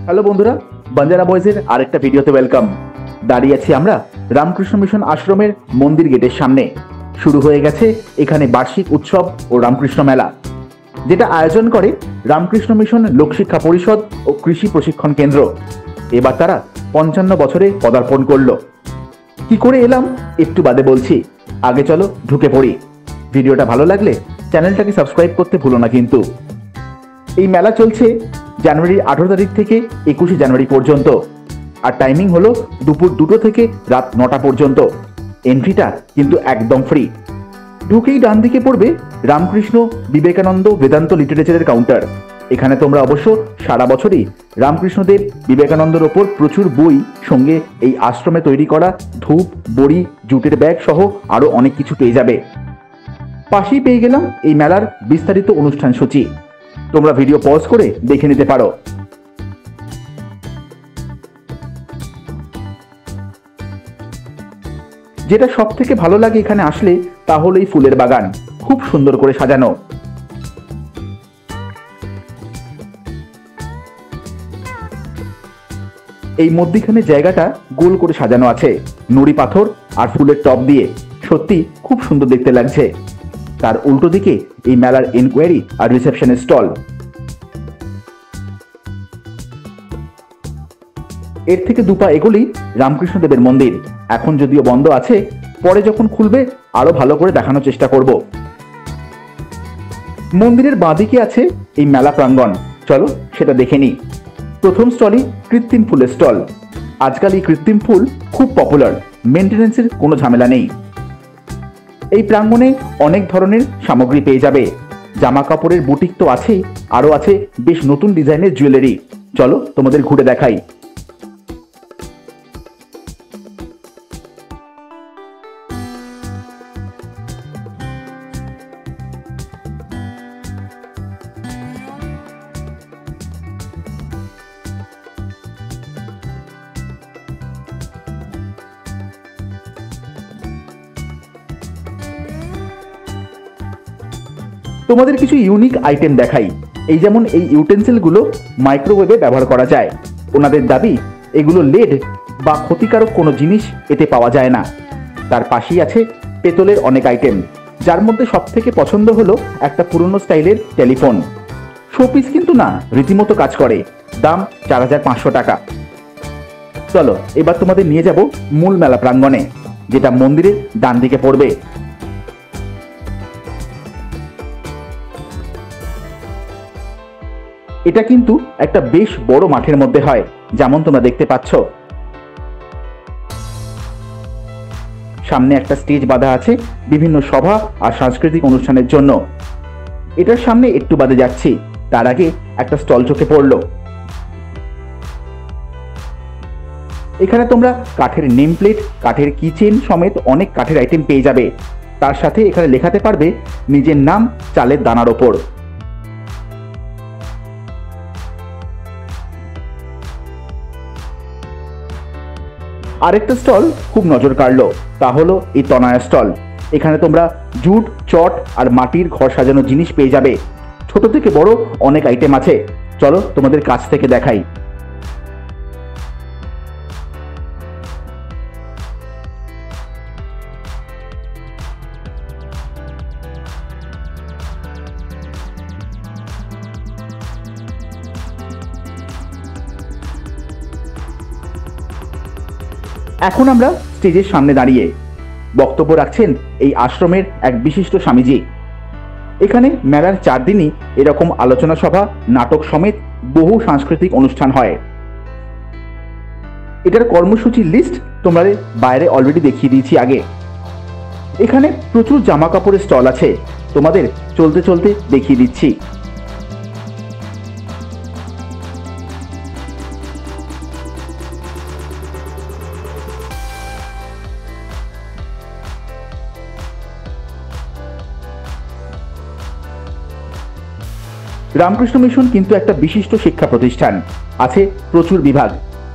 Hello বন্ধুরা, বাঞ্জারা বয়েজের আরেকটা ভিডিওতে ওয়েলকাম। দাঁড়িয়ে আছি আমরা রামকৃষ্ণ মিশন আশ্রমের মন্দির গেটের সামনে। শুরু হয়ে গেছে এখানে বার্ষিক উৎসব ও রামকৃষ্ণ মেলা, যেটা আয়োজন করে রামকৃষ্ণ মিশন লোকশিক্ষা পরিষদ ও কৃষি প্রশিক্ষণ কেন্দ্র। এবার তারা 55 বছরে পদার্পণ করলো। কি করে এলাম একটু বাদে বলছি, আগে চলো ঢুকে পড়ি। ভিডিওটা ভালো লাগলে চ্যানেলটাকে সাবস্ক্রাইব করতে ভুলো না কিন্তু। এই মেলা চলছে জানুয়ারি 18 তারিখ থেকে 21 জানুয়ারি পর্যন্ত, আর টাইমিং হলো দুপুর 2টো থেকে রাত 9টা পর্যন্ত। এন্ট্রিটা কিন্তু একদম ফ্রি। ঢুকেই ডান দিকে পড়বে রামকৃষ্ণ বিবেকানন্দ বেদান্ত লিটারেচারের কাউন্টার। এখানে তোমরা অবশ্য সারা বছরই রামকৃষ্ণদেব বিবেকানন্দের ওপর প্রচুর বই, সঙ্গে এই আশ্রমে তৈরি করা ধূপ, বড়ি, জুটের ব্যাগ সহ আরও অনেক কিছু পেয়ে যাবে। পাশেই পেয়ে গেলাম এই মেলার বিস্তারিত অনুষ্ঠান সূচি। তোমরা ভিডিও পজ করে দেখে নিতে পারো। যেটা সব থেকে ভালো লাগে এখানে আসলে তা হলো এই ফুলের বাগান, খুব সুন্দর করে সাজানো। এই মধ্যিখানে জায়গাটা গোল করে সাজানো আছে নুড়ি পাথর আর ফুলের টব দিয়ে, সত্যি খুব সুন্দর দেখতে লাগছে। তার উল্টো দিকে এই মেলার এনকোয়ারি আর রিসেপশনের স্টল। এর থেকে দুপা এগোলেই রামকৃষ্ণদেবের মন্দির। এখন যদিও বন্ধ আছে, পরে যখন খুলবে আরো ভালো করে দেখানোর চেষ্টা করব। মন্দিরের বাঁদিকে আছে এই মেলা প্রাঙ্গণ, চলো সেটা দেখে নিই। প্রথম স্টলই কৃত্রিম ফুলের স্টল। আজকাল এই কৃত্রিম ফুল খুব পপুলার, মেনটেন্যান্সের কোনো ঝামেলা নেই। এই প্রাঙ্গণে অনেক ধরনের সামগ্রী পেয়ে যাবে। জামা কাপড়ের বুটিক তো আছেই, আরও আছে বেশ নতুন ডিজাইনের জুয়েলারি। চলো তোমাদের ঘুরে দেখাই। তোমাদের কিছু ইউনিক আইটেম দেখাই। এই যেমন এই ইউটেন্সিলগুলো মাইক্রোওয়েভে ব্যবহার করা যায়। ওনাদের দাবি এগুলো লেড বা ক্ষতিকারক কোনো জিনিস এতে পাওয়া যায় না। তার পাশেই আছে পেতলের অনেক আইটেম, যার মধ্যে সব থেকে পছন্দ হলো একটা পুরনো স্টাইলের টেলিফোন। শোপিস কিন্তু না, রীতিমতো কাজ করে। দাম 4500 টাকা। চলো এবার তোমাদের নিয়ে যাব মূল মেলা প্রাঙ্গণে, যেটা মন্দিরের ডান দিকে পড়বে। এটা কিন্তু একটা বেশ বড় মাঠের মধ্যে হয়, যেমন তোমরা দেখতে পাচ্ছ। সামনে একটা স্টেজ বাঁধা আছে বিভিন্ন সভা আর সাংস্কৃতিক অনুষ্ঠানের জন্য। এটার সামনে একটু বাদে যাচ্ছি, তার আগে একটা স্টল চোখে পড়লো। এখানে তোমরা কাঠের নেম প্লেট, কাঠের কিচেন সমেত অনেক কাঠের আইটেম পেয়ে যাবে। তার সাথে এখানে লেখাতে পারবে নিজের নাম চালের দানার ওপর। আরেকটা স্টল খুব নজর কাড়লো, তা হলো এই তনয়া স্টল। এখানে তোমরা জুট, চট আর মাটির ঘর সাজানোর জিনিস পেয়ে যাবে। ছোট থেকে বড় অনেক আইটেম আছে, চলো তোমাদের কাছ থেকে দেখাই। এখন আমরা স্টেজের সামনে দাঁড়িয়ে। বক্তব্য রাখছেন এই আশ্রমের এক বিশিষ্ট স্বামীজি। এখানে মেলার 4 দিনই এরকম আলোচনা সভা, নাটক সমেত বহু সাংস্কৃতিক অনুষ্ঠান হয়। এটার কর্মসূচির লিস্ট তোমাদের বাইরে অলরেডি দেখিয়ে দিয়েছি আগে। এখানে প্রচুর জামা কাপড়ের স্টল আছে, তোমাদের চলতে চলতে দেখিয়ে দিচ্ছি। রামকৃষ্ণ মিশন কিন্তু একটা বিশিষ্ট শিক্ষা প্রতিষ্ঠান, আছে প্রচুর বিভাগ।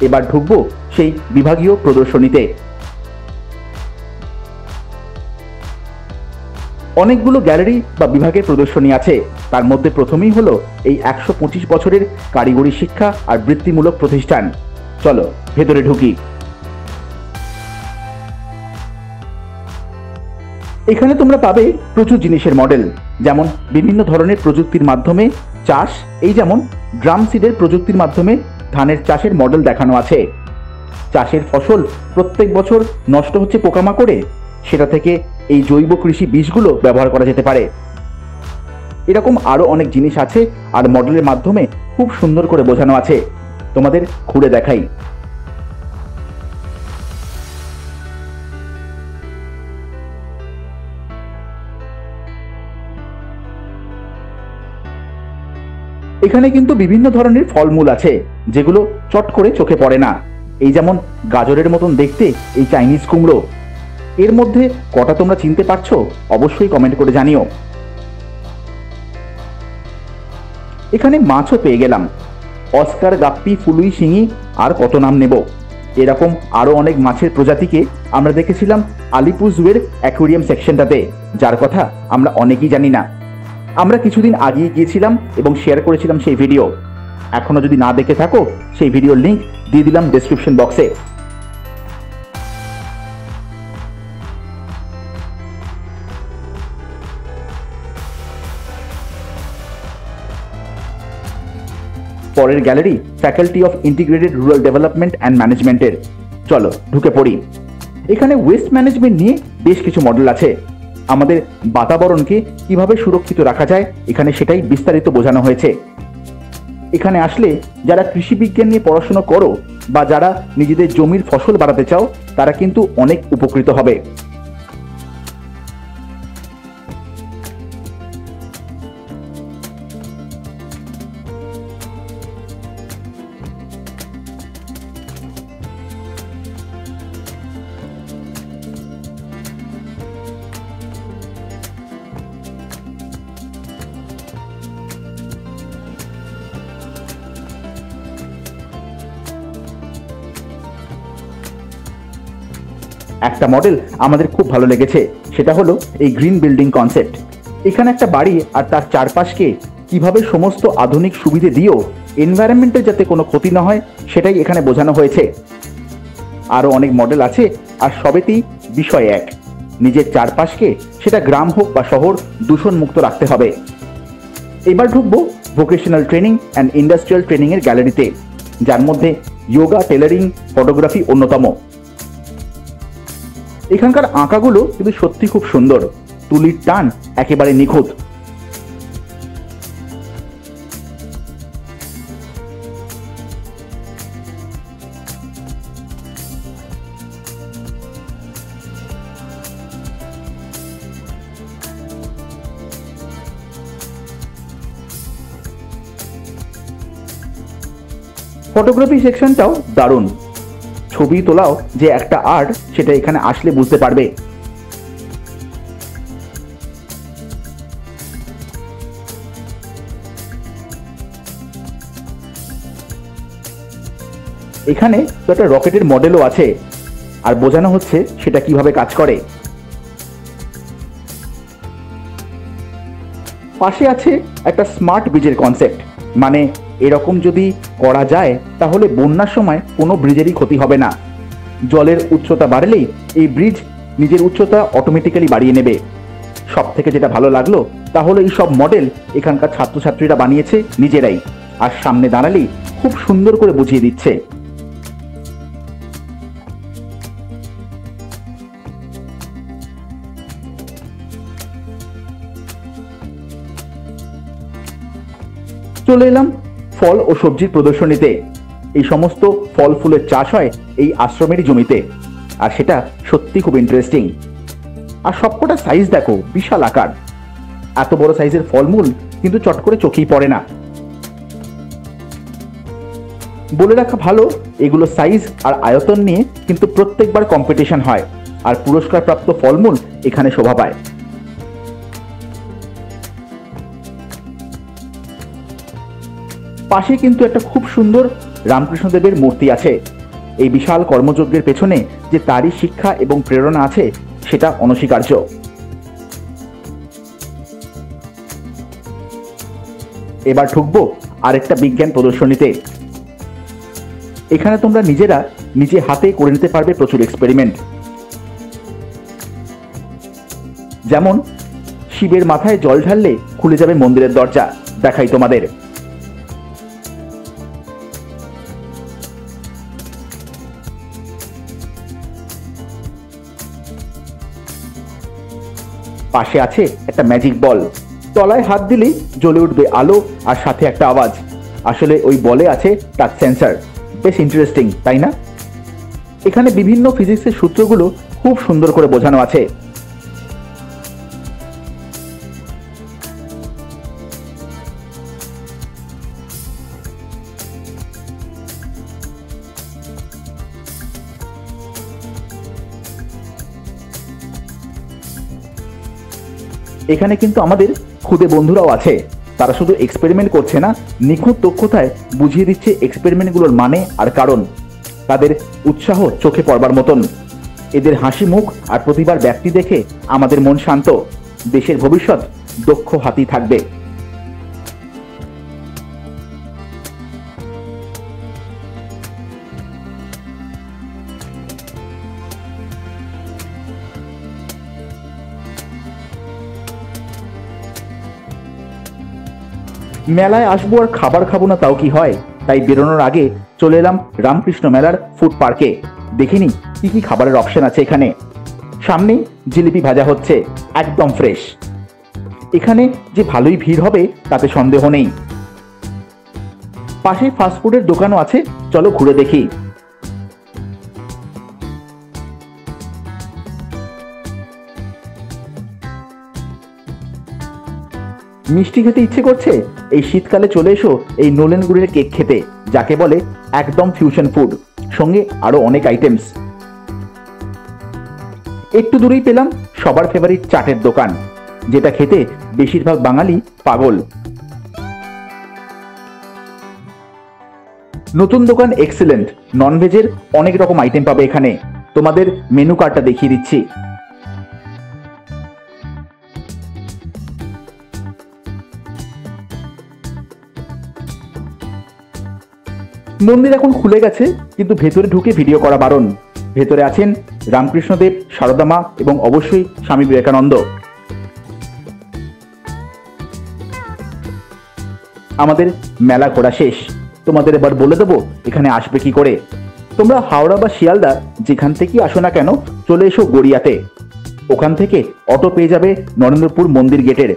এবার ঢুকবো সেই বিভাগীয় প্রদর্শনীতে। অনেকগুলো গ্যালারি বা বিভাগের প্রদর্শনী আছে। তার মধ্যে প্রথমেই হলো এই 125 বছরের কারিগরি শিক্ষা আর বৃত্তিমূলক প্রতিষ্ঠান। চলো ভেতরে ঢুকি। এখানে তোমরা পাবে প্রচুর জিনিসের মডেল, যেমন বিভিন্ন ধরনের প্রযুক্তির মাধ্যমে চাষ, এই যেমন ড্রাম সিডের প্রযুক্তির মাধ্যমে ধানের চাষের মডেল দেখানো আছে। চাষের ফসল প্রত্যেক বছর নষ্ট হচ্ছে পোকামাকড়ে, সেটা থেকে এই জৈব কৃষি বীজগুলো ব্যবহার করা যেতে পারে। এরকম আরো অনেক জিনিস আছে আর মডেলের মাধ্যমে খুব সুন্দর করে বোঝানো আছে। তোমাদের ঘুরে দেখাই। এখানে কিন্তু বিভিন্ন ধরনের ফলমূল আছে যেগুলো চট করে চোখে পড়ে না। এই যেমন গাজরের মতন দেখতে এই চাইনিজ কুমড়ো। এর মধ্যে কটা তোমরা চিনতে পারছো অবশ্যই কমেন্ট করে জানিও। এখানে মাছও পেয়ে গেলাম, অস্কার, গাপ্পি, ফুলুই, শিঙি, আর কত নাম নেব। এরকম আরো অনেক মাছের প্রজাতিকে আমরা দেখেছিলাম আলিপুর জুয়ের অ্যাকোয়ারিয়াম সেকশনটাতে, যার কথা আমরা অনেকেই জানি না। আমরা কিছুদিন আগিয়ে গিয়েছিলাম এবং শেয়ার করেছিলাম সেই ভিডিও। এখনো যদি না দেখে থাকো সেই ভিডিওর লিংক দিয়ে দিলাম ডেসক্রিপশন বক্সে। পরের gallery faculty of integrated rural development and ম্যানেজমেন্টের। চলো ঢুকে পড়ি। এখানে ওয়েস্ট ম্যানেজমেন্ট নিয়ে বেশ কিছু মডেল আছে। আমাদের বাতাবরণকে কিভাবে সুরক্ষিত রাখা যায় এখানে সেটাই বিস্তারিত বোঝানো হয়েছে। এখানে আসলে যারা কৃষি বিজ্ঞান নিয়ে পড়াশোনা করো বা যারা নিজেদের জমির ফসল বাড়াতে চাও তারা কিন্তু অনেক উপকৃত হবে। একটা মডেল আমাদের খুব ভালো লেগেছে, সেটা হলো এই গ্রিন বিল্ডিং কনসেপ্ট। এখানে একটা বাড়ি আর তার চারপাশকে কিভাবে সমস্ত আধুনিক সুবিধে দিয়েও এনভায়রনমেন্টের যাতে কোনো ক্ষতি না হয় সেটাই এখানে বোঝানো হয়েছে। আরও অনেক মডেল আছে আর সবেতেই বিষয় এক, নিজের চারপাশকে সেটা গ্রাম হোক বা শহর দূষণমুক্ত রাখতে হবে। এবার ঢুকবো ভোকেশনাল ট্রেনিং অ্যান্ড ইন্ডাস্ট্রিয়াল ট্রেনিংয়ের গ্যালারিতে, যার মধ্যে যোগা, টেলারিং, ফটোগ্রাফি অন্যতম। এখানকার আঁকাগুলো কিন্তু সত্যি খুব সুন্দর, তুলির টান একেবারে নিখুঁত। ফটোগ্রাফি সেকশনটাও দারুণ, ছবি তোলাও যে একটা আর্ট সেটা এখানে আসলে বুঝতে পারবে। এখানে তো একটা রকেটের মডেলও আছে আর বোঝানো হচ্ছে সেটা কিভাবে কাজ করে। পাশে আছে একটা স্মার্ট ব্রিজের কনসেপ্ট, মানে এরকম যদি করা যায় তাহলে বন্যার সময় কোনো ব্রিজেরই ক্ষতি হবে না। জলের উচ্চতা বাড়লেই এই ব্রিজ নিজের উচ্চতা অটোমেটিক্যালি বাড়িয়ে নেবে। সব থেকে যেটা ভালো লাগলো তাহলে এই সব মডেল এখানকার ছাত্রছাত্রীরা বানিয়েছে নিজেরাই, আর সামনে দাঁড়ালেই খুব সুন্দর করে বুঝিয়ে দিচ্ছে। চলে এলাম ফল ও সবজির প্রদর্শনীতে। এই সমস্ত ফল ফুলের চাষ হয় এই আশ্রমেরই জমিতে, আর সেটা সত্যি খুব ইন্টারেস্টিং। আর সবকটা সাইজ দেখো, বিশাল আকার। এত বড় সাইজের ফলমূল কিন্তু চট করে চোখেই পড়ে না। বলে রাখা ভালো, এগুলো সাইজ আর আয়তন নিয়ে কিন্তু প্রত্যেকবার কম্পিটিশন হয়, আর পুরস্কারপ্রাপ্ত ফলমূল এখানে শোভা পায়। পাশে কিন্তু একটা খুব সুন্দর রামকৃষ্ণদেবের মূর্তি আছে। এই বিশাল কর্মযজ্ঞের পেছনে যে তারই শিক্ষা এবং প্রেরণা আছে সেটা অনস্বীকার্য। এবার ঢুকবো আরেকটা বিজ্ঞান প্রদর্শনীতে। এখানে তোমরা নিজে হাতে করে নিতে পারবে প্রচুর এক্সপেরিমেন্ট, যেমন শিবের মাথায় জল ঢাললে খুলে যাবে মন্দিরের দরজা। দেখাই তোমাদের। পাশে আছে একটা ম্যাজিক বল, তলায় হাত দিলেই জ্বলে উঠবে আলো আর সাথে একটা আওয়াজ। আসলে ওই বলে আছে টাচ সেন্সার। বেশ ইন্টারেস্টিং, তাই না? এখানে বিভিন্ন ফিজিক্সের সূত্রগুলো খুব সুন্দর করে বোঝানো আছে। এখানে কিন্তু আমাদের খুদে বন্ধুরাও আছে। তারা শুধু এক্সপেরিমেন্ট করছে না, নিখুঁত দক্ষতায় বুঝিয়ে দিচ্ছে এক্সপেরিমেন্টগুলোর মানে আর কারণ। তাদের উৎসাহ চোখে পড়বার মতন। এদের হাসি মুখ আর প্রতিভার ব্যক্তি দেখে আমাদের মন শান্ত। দেশের ভবিষ্যৎ দক্ষ হাতি থাকবে। মেলায় আসবো আর খাবার খাবো না তাও কি হয়? তাই বেরোনোর আগে চলে এলাম রামকৃষ্ণ মেলার ফুড পার্কে। দেখিনি কি কি খাবারের অপশন আছে এখানে। সামনেই জিলিপি ভাজা হচ্ছে, একদম ফ্রেশ। এখানে যে ভালোই ভিড় হবে তাতে সন্দেহ নেই। পাশে ফাস্টফুডের দোকানও আছে, চলো ঘুরে দেখি। মিষ্টি খেতে ইচ্ছে করছে? এই শীতকালে চলে এসো এই নোলেন গুড়ের কেক খেতে, যাকে বলে একদম ফিউশন ফুড, সঙ্গে আরো অনেক আইটেমস। একটু দূরেই পেলাম সবার ফেভারিট চাটের দোকান, যেটা খেতে বেশিরভাগ বাঙালি পাগল। নতুন দোকান এক্সেলেন্ট, ননভেজের অনেক রকম আইটেম পাবে এখানে। তোমাদের মেনু কার্ডটা দেখিয়ে দিচ্ছি। মন্দির এখন খুলে গেছে, কিন্তু ভেতরে ঢুকে ভিডিও করা বারণ। ভেতরে আছেন রামকৃষ্ণদেব, সারদা মা এবং অবশ্যই স্বামী বিবেকানন্দ। আমাদের মেলা ঘোরা শেষ। তোমাদের এবার বলে দেবো এখানে আসবে কি করে। তোমরা হাওড়া বা শিয়ালদা যেখান থেকেই আসো না কেন, চলে এসো গড়িয়াতে। ওখান থেকে অটো পেয়ে যাবে নরেন্দ্রপুর মন্দির গেটের।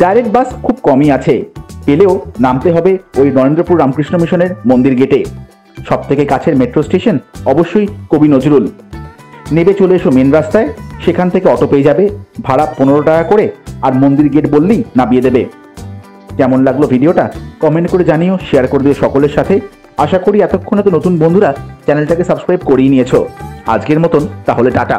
ডাইরেক্ট বাস খুব কমই আছে, পেলেও নামতে হবে ওই নরেন্দ্রপুর রামকৃষ্ণ মিশনের মন্দির গেটে। সব থেকে কাছের মেট্রো স্টেশন অবশ্যই কবি নজরুল। নেবে চলে এসো মেন রাস্তায়, সেখান থেকে অটো পেয়ে যাবে, ভাড়া 15 টাকা করে, আর মন্দির গেট বললেই নামিয়ে দেবে। কেমন লাগলো ভিডিওটা কমেন্ট করে জানিও, শেয়ার করে দিও সকলের সাথে। আশা করি এতক্ষণে তো নতুন বন্ধুরা চ্যানেলটাকে সাবস্ক্রাইব করিয়ে নিয়েছো। আজকের মতন তাহলে টাটা।